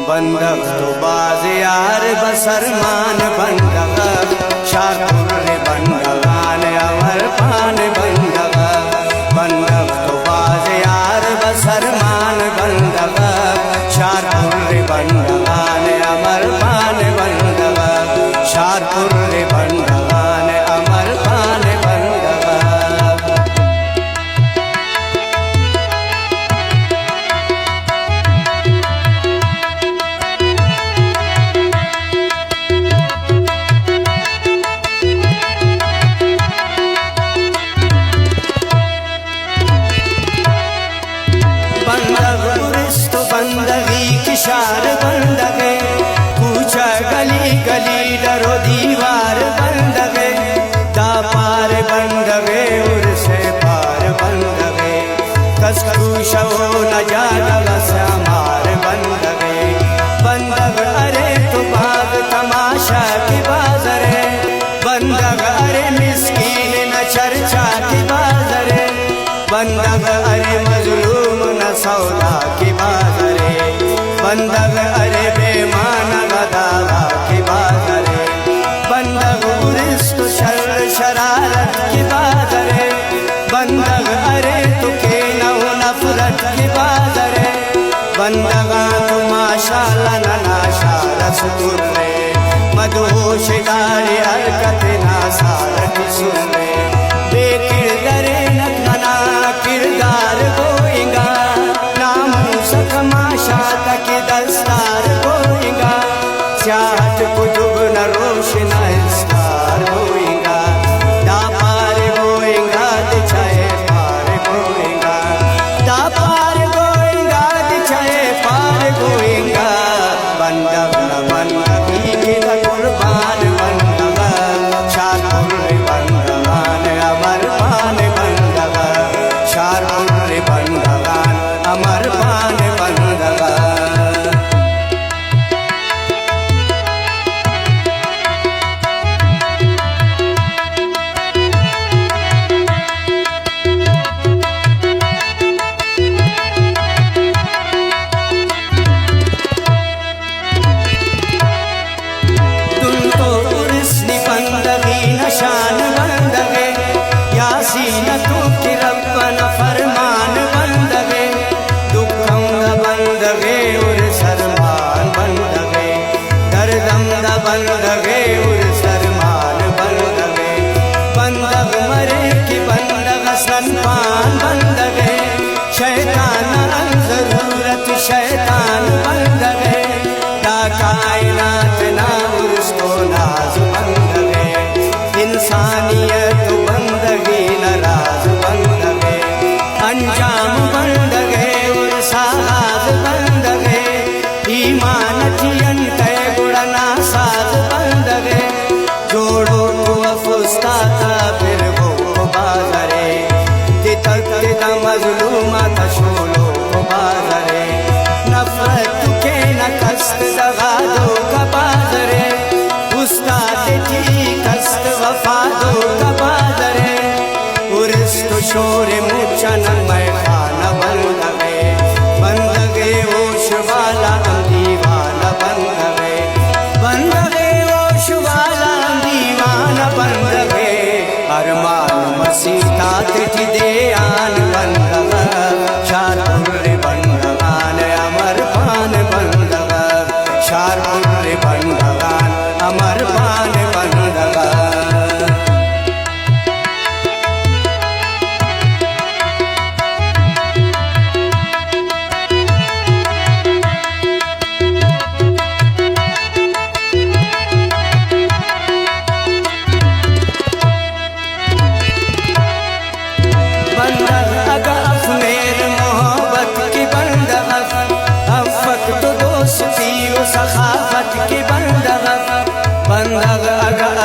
बंदग तो बाज यार बसरमान बंदग शाहपुर बंदगान अमर पान बंदग बंदग तो बाज यार बसरमान बंदग शाहपुर बंदगान अमर पान बंदग शाहपुर बंदगान अमर पान बंदग। बंदगी की शार बंदगे पूछा गली गली डरो दीवार बंदगे दा पार बंदगे उर से पार बंदगे कसकू शवो न जाना समार बंदगे बंदग अरे तो भाग तमाशा की बाजरे बंदग अरे मिस्कीन न चर्चा की बाजरे बंदग अरे मजलूम न सौदा की बाजरे बंदग अरे बेमान गदावा की बाजरे बंदग उरिस्त शर शरारत की बाजरे बंदग अरे तुके नफरत की बाजरे बंदगा तो माशाल्लाह न नाशा रसूल रे मदहोश दारी हरकत नासार की सुन रे बेकिरदरे न मना किरदार गोएगा नामूस तमाशा तक दस्तार गोएगा चाहत कुतुब न रोशन इस्तार गोएगा दा पार गोएगा दिछाए पार गोएगा दा पार गोएगा दिछाए पार गोएगा बंदग न बंदगी की न कुर्बान बंदग शाहपुर बंदगान अमर पान बंदग शाहपुर बंदगान अमर पान बंदग। बंदगी नशान बंदगे यासीन तू की रब्बन फरमान बंदगे दुखम बंदगे उर सरमान बंदगे दर्दम बंदगे उर सरमान बंदगे बंदग मरे की बंदग सनपान बंदगे शैतान जरूरत शैतान बंदगे दा कायनात ना उर्स्तो नाज बंदगे इंसानियत बंदगी नाराज बंदगे अंजाम बंदगे और साज बंदगे ईमान थियन तय गुड़ना साज बंदगे जोड़ो तो अफुस्ता फिर वो बाजरे तितक मजलूमा तशोलो बाजरे नफरत के न कष्ट दगा दो बाजरे उस्ताद की कष्ट वफा दो बाजरे उरिस्त शोर मुचन मैं खाना बंदगे बंदगे ओश वाला दीवाना बंदगे बंदगे ओश वाला दीवाना बंदगे अरमान मसीता तिथि दे आन बंदग शाहपुर बंदगान अमर पान बंदग शाहपुर बंदगान अमर पान बंदग। बंदग अफनेर मोहब्बत की बंदग अफक तो दोस्ती व सखाफत की बंदग बंदग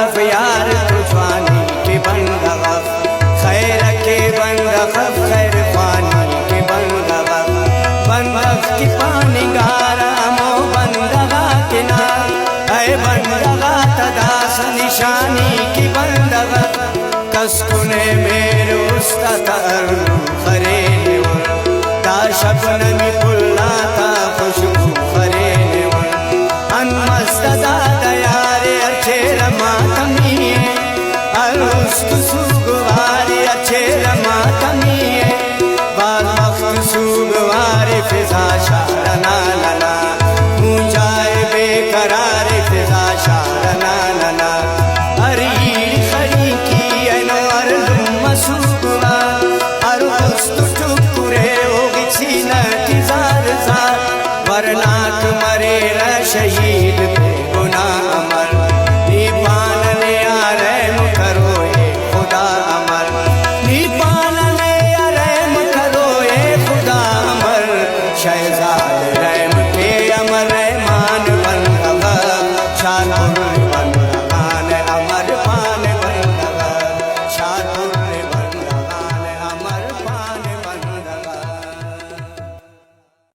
अफ यार तुफानी की बंदग खैर के बंदग खैर पानी की बंदग बंदग की पानी गारा मो बंदगा किनार है बंदगा तदास निशानी की बंदग कसकुने मेरे उस्ता खरे दा शबनमी